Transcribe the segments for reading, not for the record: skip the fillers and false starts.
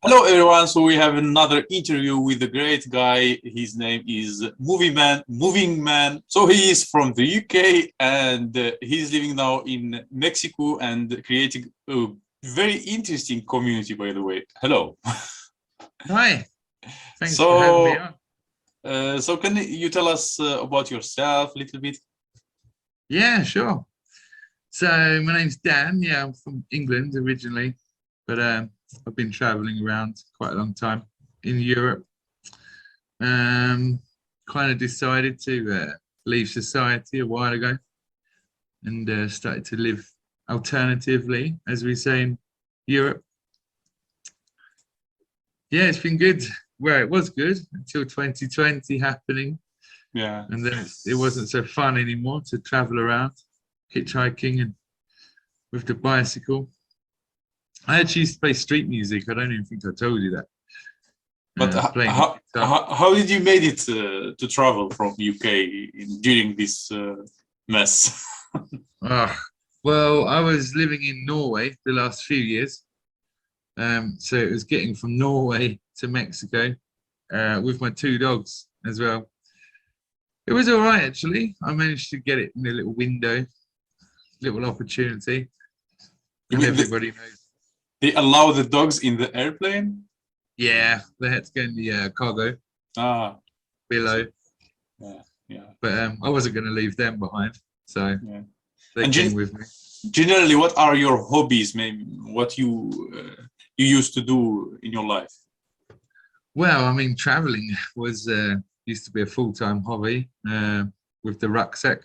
Hello, everyone. So we have another interview with a great guy. His name is Moving Man. So he is from the UK and he's living now in Mexico and creating a very interesting community, by the way. Hello. Hi, thanks for having me So, on. so can you tell us about yourself a little bit? Yeah, sure. So my name's Dan. Yeah, I'm from England originally, but I've been traveling around quite a long time in Europe. Um, Kind of decided to leave society a while ago and started to live alternatively, as we say in Europe. Yeah, it's been good. Well, it was good until 2020 happening, Yeah. and then it wasn't so fun anymore to travel around, hitchhiking and with the bicycle. I actually used to play street music. I don't even think I told you that. But Playing the guitar. how did you made it to travel from UK during this mess? Ah, well, I was living in Norway the last few years. So it was getting from Norway to Mexico with my two dogs as well. It was all right, actually. I managed to get it in a little window, little opportunity, You and mean everybody knows. they allow the dogs in the airplane? Yeah, they had to go in the cargo Ah, I below, see. Yeah, yeah, but I wasn't going to leave them behind, so yeah. they And came with me. generally, what are your hobbies? Maybe what you used to do in your life? Well, I mean, traveling was used to be a full-time hobby with the rucksack,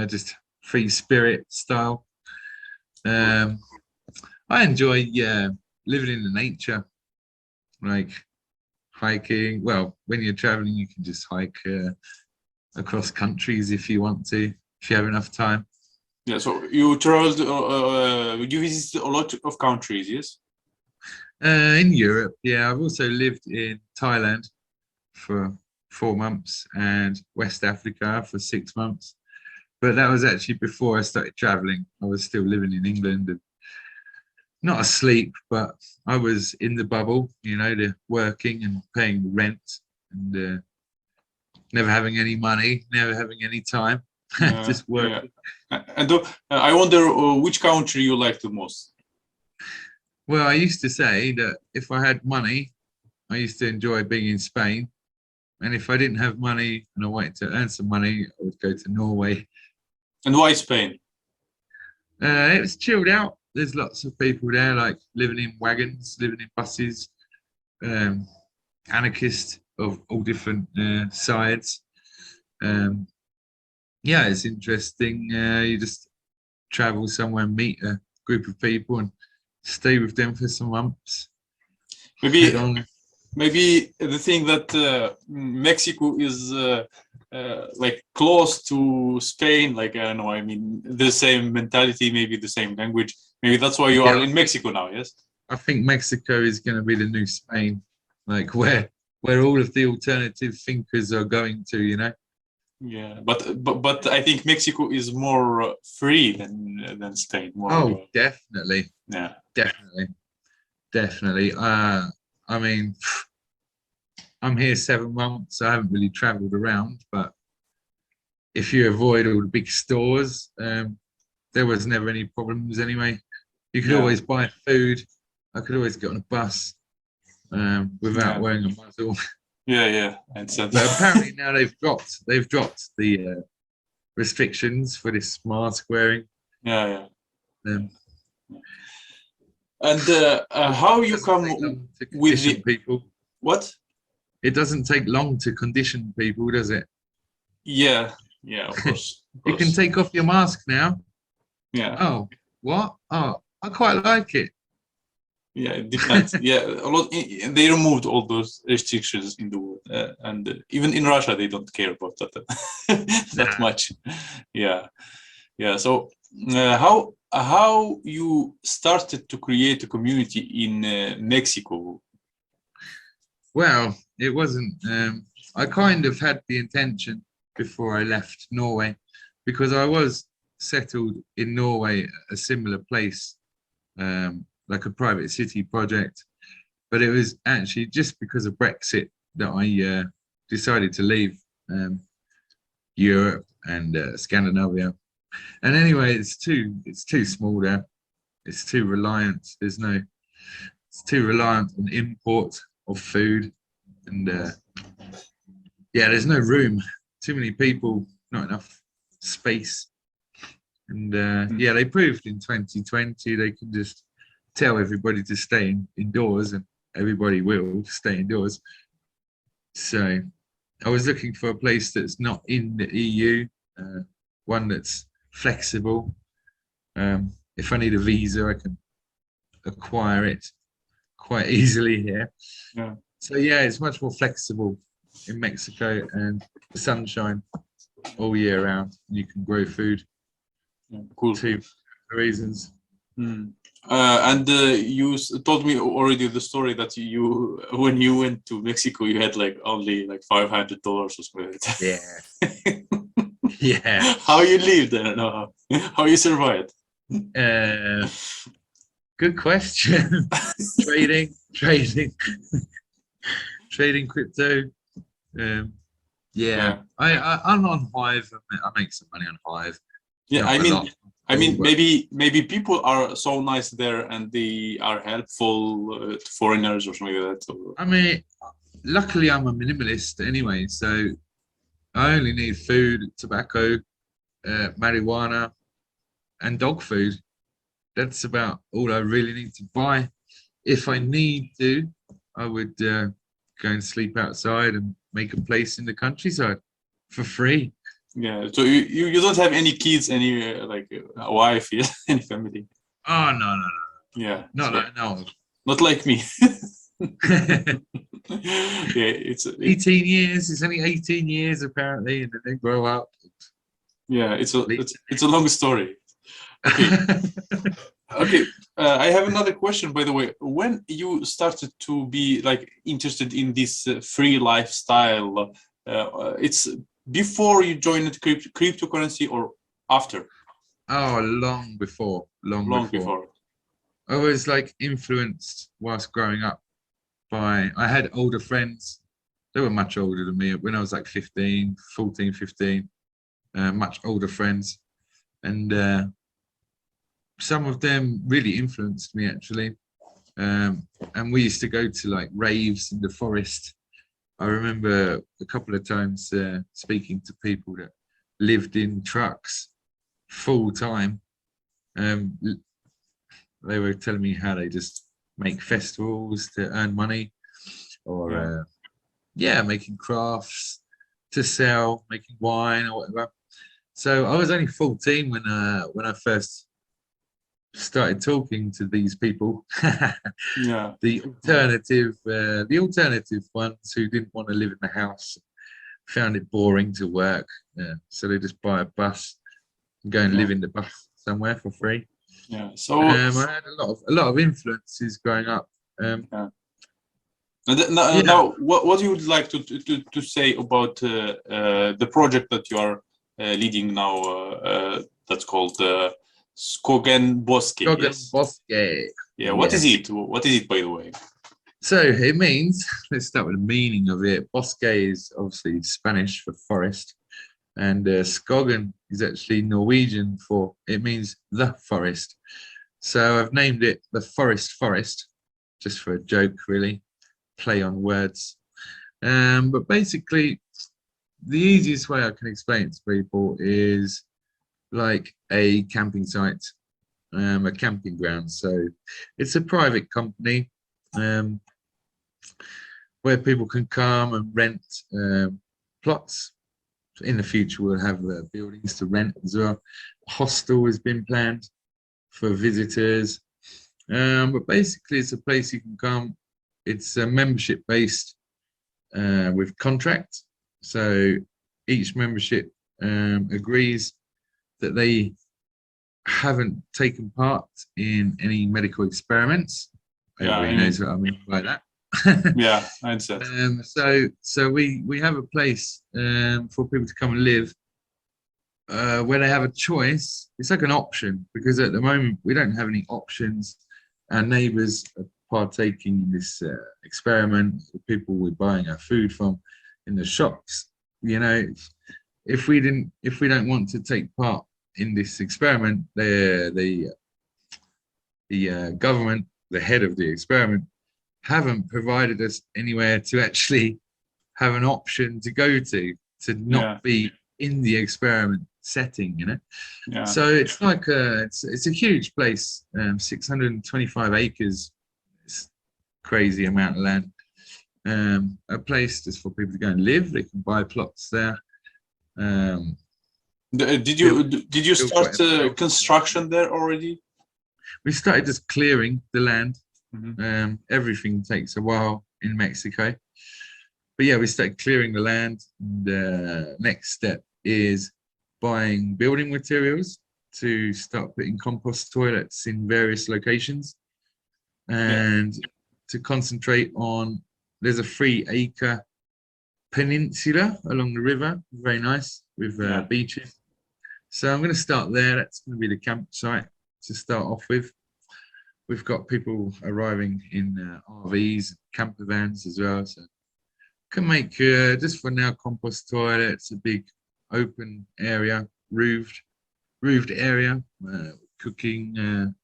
just free spirit style. Good. Um, I enjoy living in the nature, like hiking. Well, when you're traveling, you can just hike across countries if you want to, if you have enough time. Yeah. So you traveled. You visited a lot of countries. Yes. In Europe, yeah, I've also lived in Thailand for 4 months and West Africa for 6 months. But that was actually before I started traveling. I was still living in England and not asleep, but I was in the bubble, the working and paying the rent and never having any money, never having any time, Yeah. just Yeah. working. And I wonder which country you like the most. Well, I used to say that if I had money, I used to enjoy being in Spain. And if I didn't have money and I wanted to earn some money, I would go to Norway. And why Spain? It was chilled out. There's lots of people there, like living in wagons, living in buses, um, anarchists of all different sides. Um, yeah, it's interesting. You just travel somewhere and meet a group of people and stay with them for some months. Head Maybe on. maybe the thing that Mexico is like close to Spain, like I don't know, I mean the same mentality, maybe the same language. Maybe that's why you are Yeah, in Mexico now, yes? I think Mexico is going to be the new Spain, like where all of the alternative thinkers are going to. Yeah, but I think Mexico is more free than Spain. More, Oh, definitely, yeah, definitely, definitely. I mean, I'm here 7 months. I haven't really traveled around, but if you avoid all the big stores, there was never any problems anyway. You could yeah, always buy food. I could always get on a bus without yeah, wearing a muzzle. yeah. And so, But apparently now they've dropped the restrictions for this mask wearing. yeah. Um, And how it you doesn't come take long to with the condition people. what? It doesn't take long to condition people, does it? Yeah, yeah, of You can course. take off your mask now. Yeah, Oh, what? Oh, I quite like it. yeah, it depends. Yeah, a lot. They removed all those restrictions in the world, and even in Russia, they don't care about that that Nah. much. Yeah, yeah. So how you started to create a community in Mexico? Well, it wasn't. I kind of had the intention before I left Norway because I was settled in Norway at a similar place, like a private city project. but it was actually just because of Brexit that I decided to leave Europe and Scandinavia. And anyway, it's too small there. It's too reliant. It's too reliant on import of food, and yeah, there's no room. Too many people, not enough space. And yeah, they proved in 2020 they can just tell everybody to stay indoors, and everybody will stay indoors. So I was looking for a place that's not in the EU, one that's flexible. If I need a visa, I can acquire it quite easily here. Yeah. So yeah, it's much more flexible in Mexico, and the sunshine all year round. You can grow food. Yeah, cool. Two reasons. And told me already the story that you, when you went to Mexico, you had like only like $500 or something like that. Yeah. Yeah. How you lived? I don't know how you survived. Good question. trading crypto. Yeah. I'm on Hive. I make some money on Hive. Yeah, Not I mean, maybe people are so nice there and they are helpful to foreigners or something like that. I mean, luckily I'm a minimalist anyway, so I only need food, tobacco, marijuana, and dog food. That's about all I really need to buy. If I need to, I would go and sleep outside and make a place in the countryside for free. Yeah, so you don't have any kids, any like a wife, any family? Oh no. Yeah, no. Not like me. Yeah, it's 18 years. It's only 18 years apparently, and then they grow up. Yeah, it's a long story. Okay. Okay. I have another question, by the way. When you started to be like interested in this free lifestyle, it's before you joined cryptocurrency or after? Oh, long before. I was like influenced whilst growing up by, I had older friends. They were much older than me when I was like 15, much older friends. And some of them really influenced me actually. And we used to go to like raves in the forest. I remember a couple of times speaking to people that lived in trucks full time. They were telling me how they just make festivals to earn money, or making crafts to sell, making wine or whatever. So I was only 14 when I first started talking to these people. Yeah. The alternative ones who didn't want to live in the house, found it boring to work, so they just buy a bus and go and live in the bus somewhere for free. Yeah. So I had a lot of influences growing up. Now, what you would like to say about the project that you are leading now? That's called Skogen Bosque. Skogen Bosque. Yeah. What is it? What is it, by the way? So it means, let's start with the meaning of it. Bosque is obviously Spanish for forest, and Skogen is actually Norwegian for, it means the forest. So I've named it the Forest, just for a joke, really, play on words. But basically, the easiest way I can explain it to people is like a camping site, a camping ground. So it's a private company where people can come and rent plots. In the future, we'll have buildings to rent as well. A hostel has been planned for visitors. But basically, it's a place you can come. It's membership based with contract. So each membership agrees that they haven't taken part in any medical experiments. Everybody knows what I mean by that. Yeah, I understand. So we have a place for people to come and live where they have a choice. It's like an option, because at the moment we don't have any options. Our neighbours are partaking in this experiment, the people we're buying our food from in the shops. You know, if we don't want to take part in this experiment, the government, the head of the experiment, haven't provided us anywhere to actually have an option to go to not Yeah. be in the experiment setting, you know. Yeah. So it's like it's a huge place, 625 acres. It's crazy amount of land. A place just for people to go and live. They can buy plots there. Did you build start whatever. construction there already? We started just clearing the land. Mhm. Everything takes a while in Mexico. But yeah, we started clearing the land. The next step is buying building materials to start putting compost toilets in various locations, and to concentrate on, there's a 3-acre peninsula along the river, very nice, with beaches. So I'm going to start there. That's going to be the campsite to start off with. We've got people arriving in RVs, camper vans as well. So can make, just for now, compost toilets, a big open area, roofed area, cooking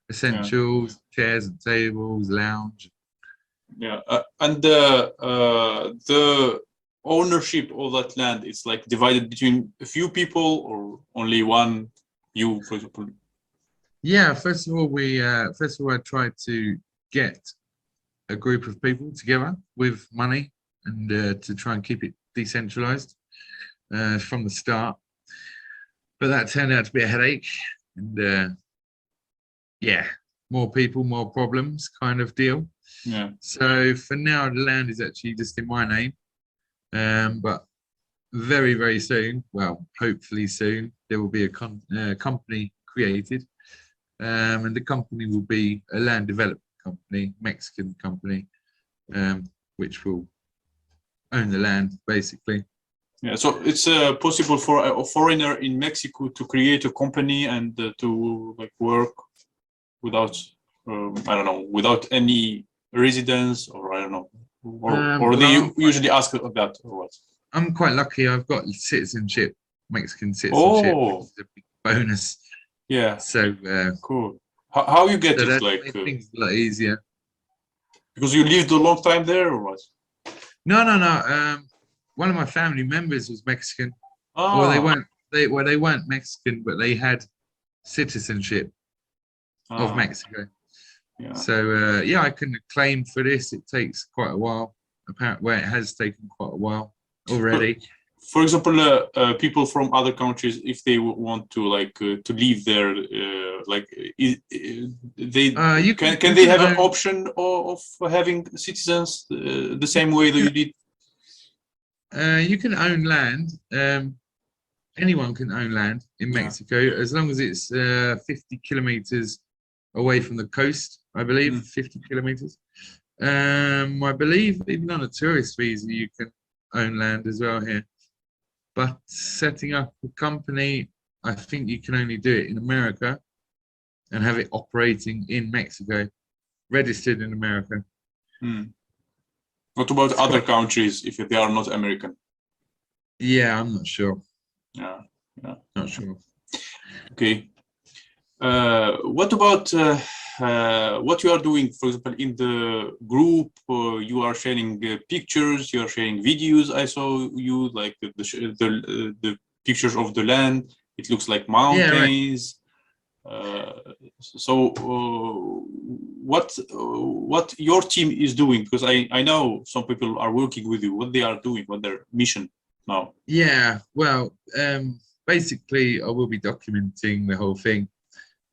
essentials, chairs and tables, lounge. Yeah, and the ownership of that land, it's like divided between a few people or only one, you, for example? Yeah, first of all, I tried to get a group of people together with money and to try and keep it decentralized from the start. But that turned out to be a headache, and yeah, more people, more problems kind of deal. Yeah. So for now, the land is actually just in my name. But very, very soon, well, hopefully soon, there will be a company created. And the company will be a land development company, Mexican company, which will own the land, basically. Yeah, so it's possible for a foreigner in Mexico to create a company and to like work without, I don't know, without any residence, or I don't know, or they Well, usually ask that, or what? I'm quite lucky. I've got citizenship, Mexican citizenship, which is a big bonus. Yeah. So Cool. How you get so it? that Like made things a lot easier. because you lived a long time there, or what? No. One of my family members was Mexican. Or they Ah, weren't. They weren't Mexican, but they had citizenship of Mexico. yeah. So yeah, I can claim for this. It takes quite a while. Apparently, well, it has taken quite a while already. For example, people from other countries, if they want to like to live there, like they can they have an option of having citizens the same way that you did? You can own land. Anyone can own land in Mexico as long as it's 50 kilometers away from the coast. I believe 50 kilometers. I believe even on a tourist visa you can own land as well here. But setting up a company, I think you can only do it in America and have it operating in Mexico, registered in America. What about other countries if they are not American? Yeah, I'm not sure. Yeah. Not sure. Okay. What about what you are doing, for example, in the group? You are sharing pictures, you are sharing videos. I saw you like the pictures of the land. It looks like mountains. Yeah, right. So what your team is doing? Because I know some people are working with you. What they are doing? What their mission now? Yeah. Well, basically, I will be documenting the whole thing.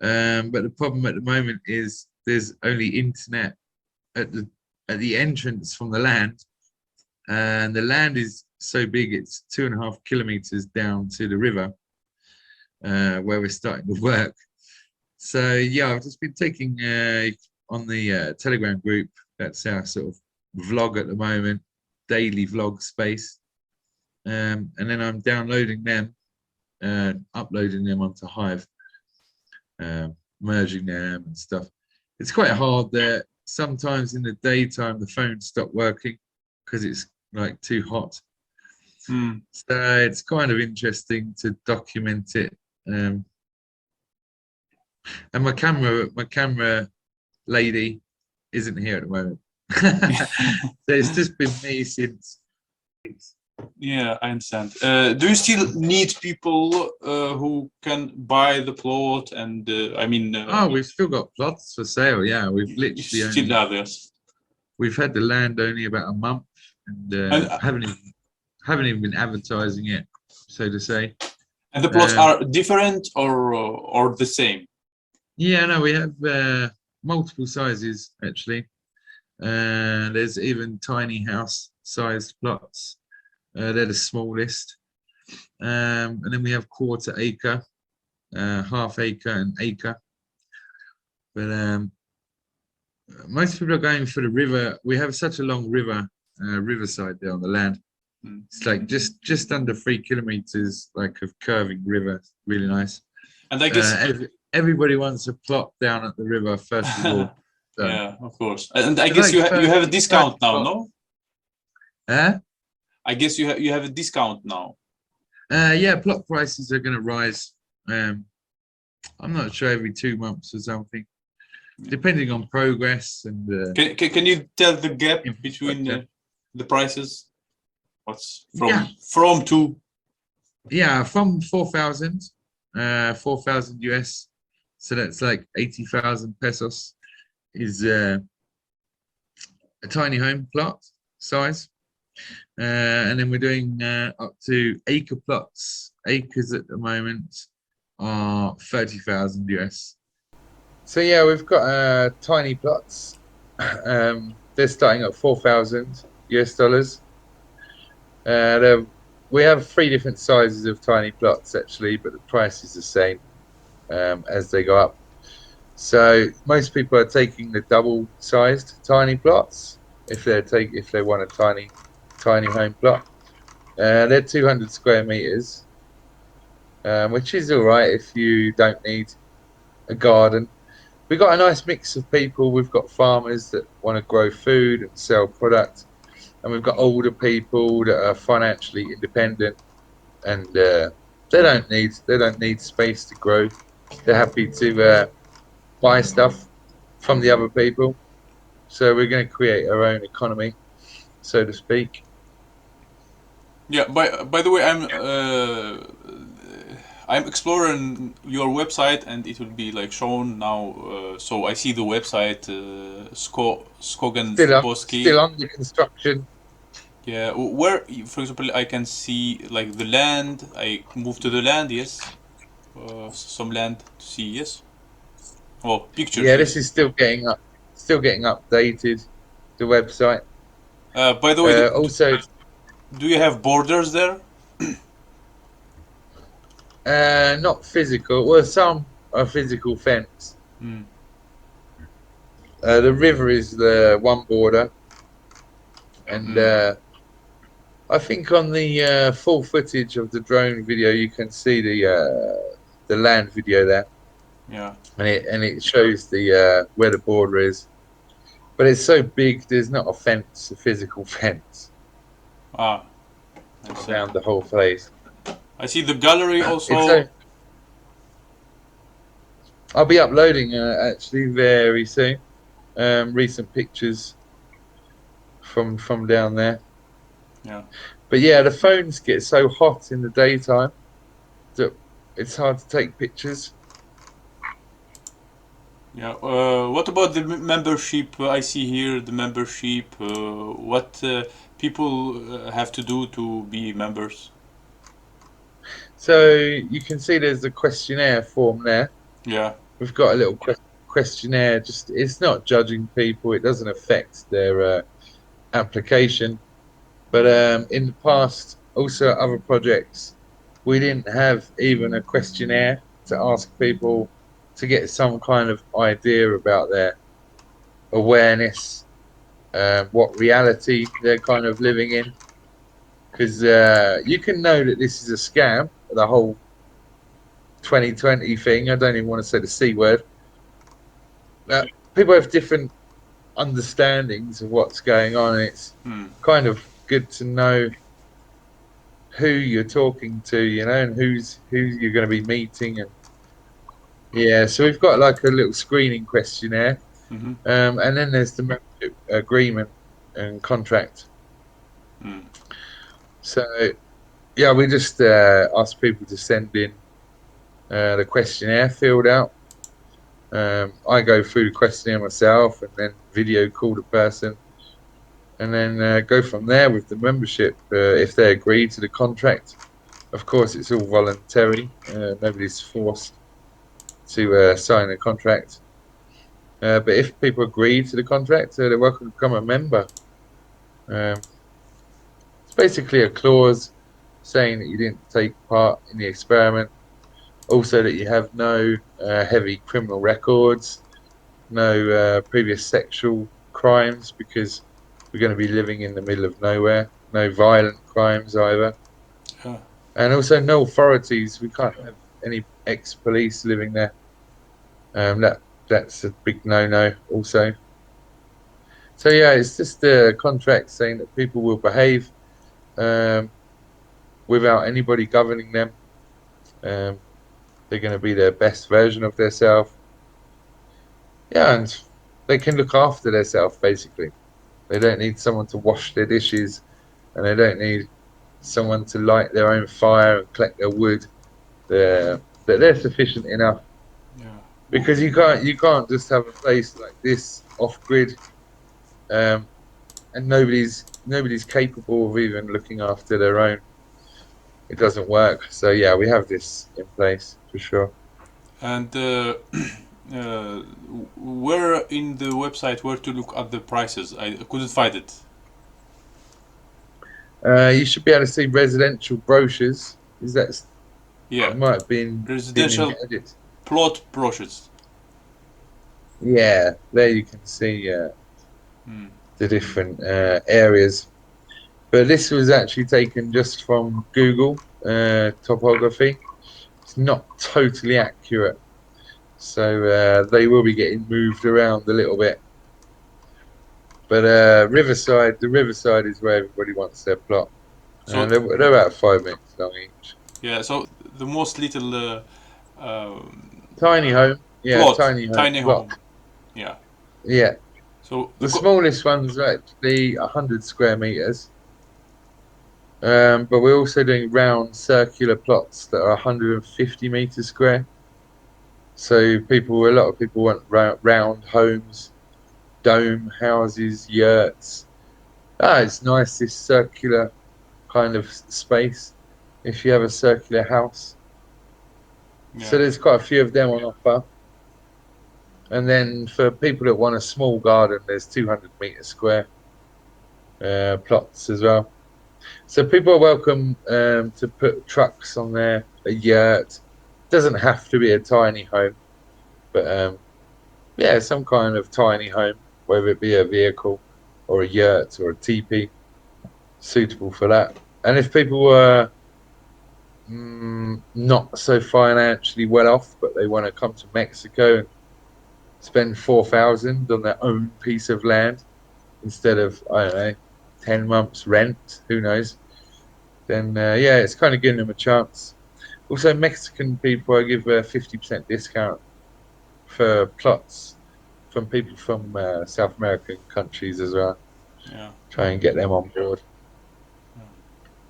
But the problem at the moment is there's only internet at the entrance from the land, and the land is so big it's 2.5 kilometers down to the river where we're starting to work. So yeah, I've just been taking on the Telegram group. That's our sort of vlog at the moment, daily vlog space, and then I'm downloading them and uploading them onto Hive. Merging them and stuff. It's quite hard there. sometimes in the daytime the phone stopped working because it's like too hot. Hmm. So it's kind of interesting to document it. And my camera lady isn't here at the moment. So it's just been me since. Yeah, I understand. Do you still need people who can buy the plot? And I mean, Oh, we've still got plots for sale. Yeah, we've you literally still only have this. we've had the land only about a month, and And haven't even been advertising it, so to say. and the plots Um, are different or the same? yeah, no, we have multiple sizes actually. There's even tiny house sized plots. They're the smallest. And then we have quarter acre, half acre, and acre. But most people are going for the river. We have such a long riverside there on the land. Hmm. It's like just under 3 kilometers, like of curving river. Really nice. And I guess, Everybody wants a plot down at the river first of all. So yeah, of course. And I it's guess like you have a 30 discount now, plots. no? I guess you have a discount now. Yeah, plot prices are going to rise. I'm not sure, every 2 months or something, depending on progress and Can you tell the gap between infrastructure. the prices? What's Yeah, from to? yeah, from 4,000 US, so that's like 80,000 pesos, is a tiny home plot size. And then we're doing up to acre plots. Acres at the moment are 30,000 US. So yeah, we've got tiny plots. They're starting at 4,000 US dollars. We have 3 different sizes of tiny plots actually, but the price is the same as they go up. So most people are taking the double-sized tiny plots if they want a tiny home plot. They're 200 square meters, which is all right if you don't need a garden. We've got a nice mix of people. We've got farmers that want to grow food and sell product, and we've got older people that are financially independent, and they don't need space to grow. They're happy to buy stuff from the other people. So we're going to create our own economy, so to speak. Yeah. By the way, I'm exploring your website, and it will be like shown now. So I see the website Skogen Still Boski. under construction. Yeah, where, for example, I can see like the land. I move to the land, yes. Some land to see, yes. Oh, pictures, Yeah, this yes. is still getting updated. The website. By the way, Also, do you have borders there? not physical. Well, some are physical fence. Hmm. The river is the one border, and I think on the full footage of the drone video, you can see the land video there, Yeah. and it shows the where the border is. But it's so big, there's not a physical fence Ah, I see. around the whole place. I see the gallery It's also. I'll be uploading actually very soon recent pictures from down there. Yeah. But yeah, the phones get so hot in the daytime that it's hard to take pictures. Yeah. What about the membership? I see here the membership. What people have to do to be members? So you can see there's a questionnaire form there. Yeah. We've got a little questionnaire. Just it's not judging people. It doesn't affect their application. But in the past, also other projects, we didn't have even a questionnaire to ask people to get some kind of idea about their awareness, what reality they're kind of living in. Because you can know that this is a scam, the whole 2020 thing. I don't even want to say the C word. People have different understandings of what's going on. It's Hmm. kind of good to know who you're talking to, you know, and who you're going to be meeting, and yeah. So we've got like a little screening questionnaire, Hmm. and then there's the membership agreement and contract. Hmm. So yeah, we just ask people to send in the questionnaire filled out. I go through the questionnaire myself and then video call the person, and then go from there with the membership if they agree to the contract. Of course, it's all voluntary. Nobody's forced to sign a contract. But if people agree to the contract, they're welcome to become a member. Um, it's basically a clause saying that you didn't take part in the experiment, also that you have no heavy criminal records, no previous sexual crimes, because we're going to be living in the middle of nowhere, no violent crimes either, Yeah. and also no authorities. We can't have any ex-police living there. That's a big no-no also. So yeah, it's just a contract saying that people will behave um, without anybody governing them. Um, they're going to be their best version of themselves. Yeah, and they can look after themselves basically. They don't need someone to wash their dishes, and they don't need someone to light their own fire and collect their wood. They're sufficient enough, Yeah. because you can't just have a place like this off grid, um, and nobody's capable of even looking after their own. It doesn't work. So yeah, we have this in place for sure. And uh, where in the website where to look at the prices? I couldn't find it. You should be able to see residential brochures. Is that Yeah, it might have been in residential the edit. plot brochures. Yeah, there you can see Hmm. the different areas. But this was actually taken just from Google topography. It's not totally accurate, so they will be getting moved around a little bit. But the Riverside is where everybody wants their plot, So and they're about 5 minutes long each. yeah, so the most little uh, Tiny home, yeah, plot, tiny home tiny plot, home. Yeah. yeah. So The smallest ones are actually 100 square meters. But we're also doing round circular plots that are 150 meters square. So a lot of people want round homes, dome houses, yurts. It's nice, this circular kind of space if you have a circular house. yeah, So there's quite a few of them on offer. And then for people that want a small garden, there's 200-meter square plots as well. So people are welcome to put trucks on there, a yurt. Doesn't have to be a tiny home, but yeah, some kind of tiny home, whether it be a vehicle or a yurt or a teepee, suitable for that. And if people were not so financially well off, but they want to come to Mexico and spend 4,000 on their own piece of land instead of, I don't know, 10 months rent, who knows? Then yeah, it's kind of giving them a chance. Also, Mexican people, I give a 50% discount for plots from people from South American countries as well. yeah, Try and get them on board.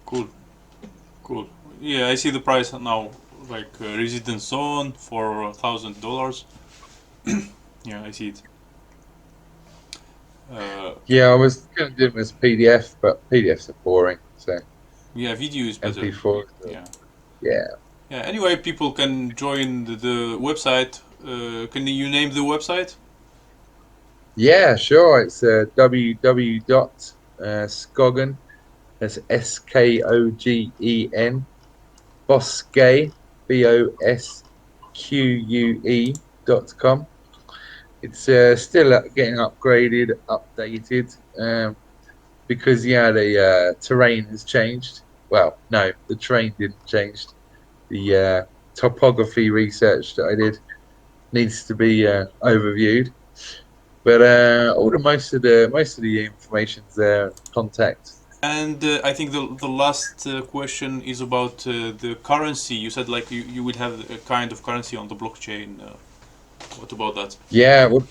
cool, cool. Yeah, I see the price now, like residence zone for $1,000. Yeah, I see it. Uh, Yeah, I was going to do them as PDF, but PDFs are boring. So yeah, video is better. MP4, Yeah, yeah. yeah. Anyway, people can join the website. Can you name the website? Yeah, sure. It's www.skogen. That's Skogen. Bosque, BOSQUE.com. It's still getting upgraded, updated, because yeah, the terrain has changed. Well, no, the terrain didn't change. The topography research that I did needs to be overviewed. But all the most of the information's there, contact. And I think the last question is about the currency. You said like you would have a kind of currency on the blockchain. What about that? Yeah, it would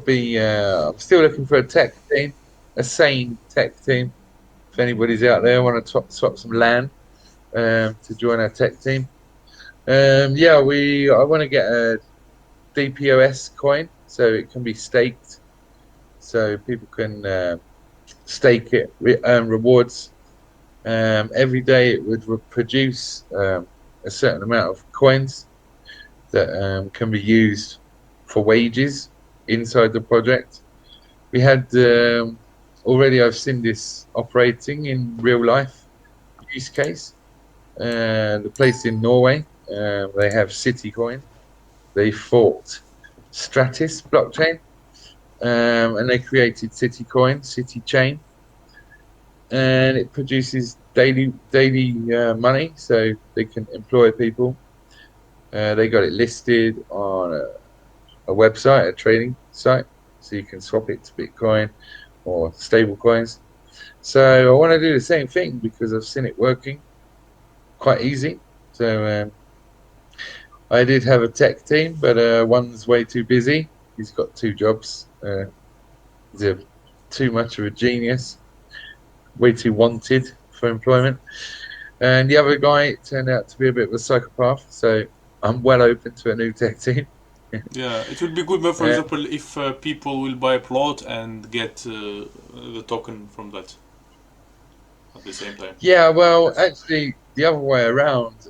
be. I'm still looking for a tech team, a sane tech team. If anybody's out there want to swap some land to join our tech team, yeah, I want to get a DPoS coin so it can be staked, so people can stake it, earn rewards. Every day it would produce a certain amount of coins that can be used for wages inside the project. We had already, I've seen this operating in real life use case. The place in Norway, they have Citicoin. They fought Stratis blockchain, and they created Citicoin, City Chain, and it produces daily money, so they can employ people. They got it listed on a website, a trading site, so you can swap it to Bitcoin or stable coins. So I want to do the same thing because I've seen it working quite easy. So I did have a tech team, but one's way too busy. He's got two jobs. He's too much of a genius, way too wanted for employment. And the other guy turned out to be a bit of a psychopath. So I'm well open to a new tech team. Yeah, it would be good, for example, if people will buy a plot and get the token from that at the same time. Yeah, well, actually, the other way around.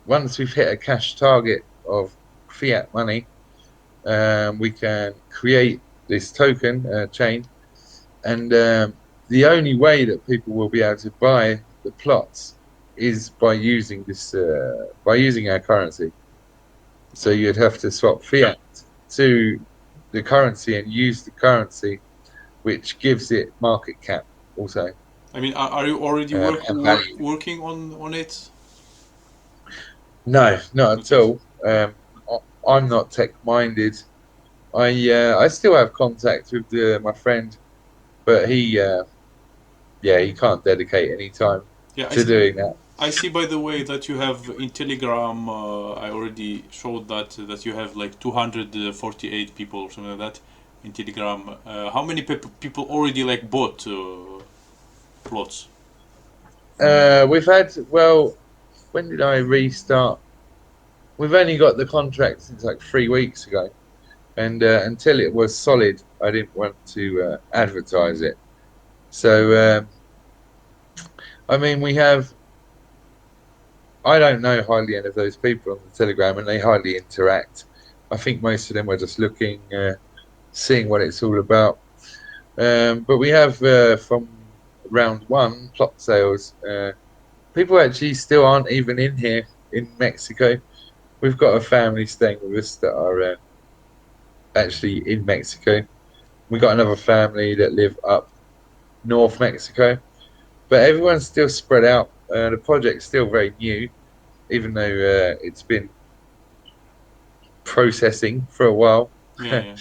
Once we've hit a cash target of fiat money, we can create this token chain, and the only way that people will be able to buy the plots is by using this by using our currency. So you'd have to swap fiat to the currency and use the currency, which gives it market cap also. I mean, are you already working on it? No, not at all. I'm not tech minded. I still have contact with my friend, but he can't dedicate any time to doing that. I see, by the way, that you have in Telegram. I already showed that you have like 248 people or something like that in Telegram. How many people already like bought plots? We've had, well, when did I restart? We've only got the contract since like 3 weeks ago, and until it was solid, I didn't want to advertise it. So, I mean, I don't know hardly any of those people on the Telegram, and they hardly interact. I think most of them are just looking, seeing what it's all about. But we have from round one plot sales. People actually still aren't even in here in Mexico. We've got a family staying with us that are actually in Mexico. We got another family that live up North Mexico, but everyone's still spread out. The project's still very new, even though it's been processing for a while. Yeah.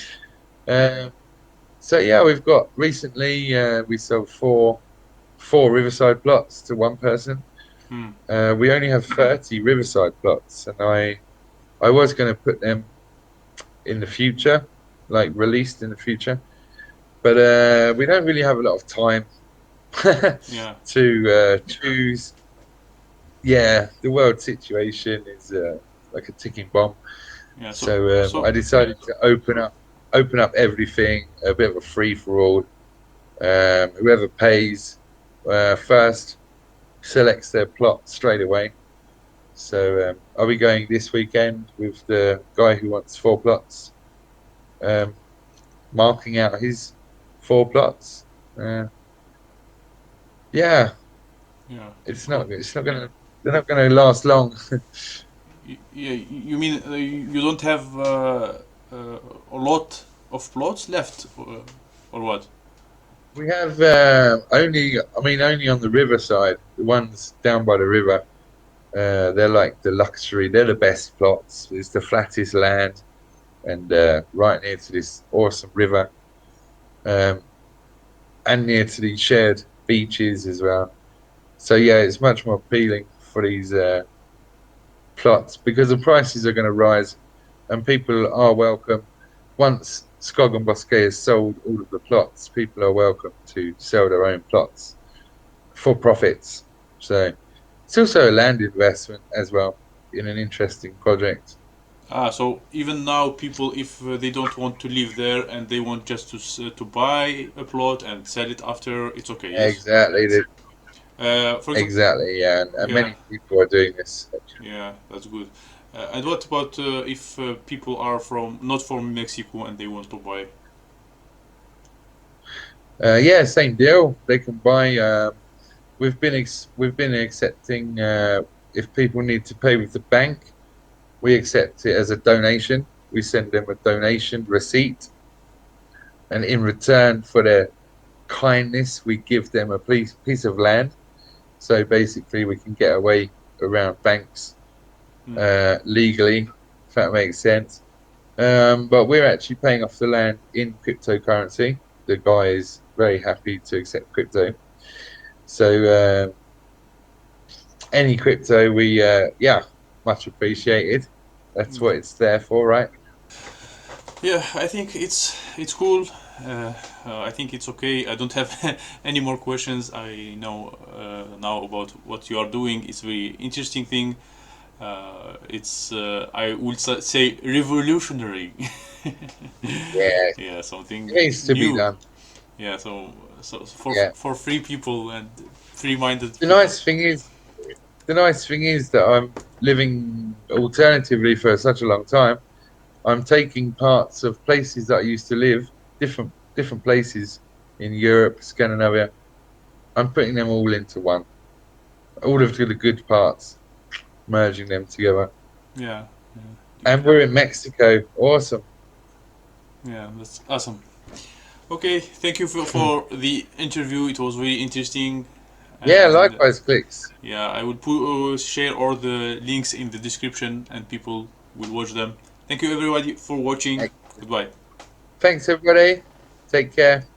So yeah, we've got recently we sold four Riverside plots to one person. We only have 30 Riverside plots, and I was going to put them in the future, like released in the future, but we don't really have a lot of time to choose. Yeah, the world situation is like a ticking bomb. Yeah, so I decided to open up everything, a bit of a free for all. Whoever pays first selects their plot straight away. So I'll be going this weekend with the guy who wants 4 plots, marking out his 4 plots. Yeah, it's not gonna. They're not gonna last long. Yeah, you mean you don't have a lot of plots left, or what? We have only on the riverside, the ones down by the river. They're like the luxury. They're the best plots. It's the flattest land. and right near to this awesome river, um, and near to these shared beaches as well. So yeah, it's much more appealing for these plots because the prices are going to rise, and people are welcome. Once Skog and Bosquet has sold all of the plots, people are welcome to sell their own plots for profits. So it's also a land investment as well in an interesting project. So even now, people, if they don't want to live there and they want just to buy a plot and sell it after, it's okay. Yes. Exactly, For example, exactly, yeah, and yeah, many people are doing this. yeah, that's good. And what about if people are from not from Mexico and they want to buy? Yeah, same deal. They can buy. We've been accepting if people need to pay with the bank, we accept it as a donation. We send them a donation receipt, and in return for their kindness, we give them a piece of land. So basically, we can get away around banks Hmm. legally, if that makes sense. But we're actually paying off the land in cryptocurrency. The guy is very happy to accept crypto. So any crypto, we yeah, much appreciated. That's what it's there for, right? Yeah, I think it's cool. Uh, I think it's okay. I don't have any more questions. I know now about what you are doing. It's very interesting thing. It's I would say revolutionary. Yeah, Yeah, it something needs to be new. done. Yeah, so Yeah. for free people and free-minded The people. nice thing is, the nice thing is that I'm living alternatively for such a long time. I'm taking parts of places that I used to live, different places in Europe, Scandinavia. I'm putting them all into one. All of the good parts, merging them together. Yeah, And we're in Mexico. Awesome. yeah, that's awesome. Okay, thank you for the interview. It was very interesting, Yeah, and likewise, clicks. yeah, I will share all the links in the description, and people will watch them. Thank you everybody for watching. Goodbye. Thanks, everybody. Take care.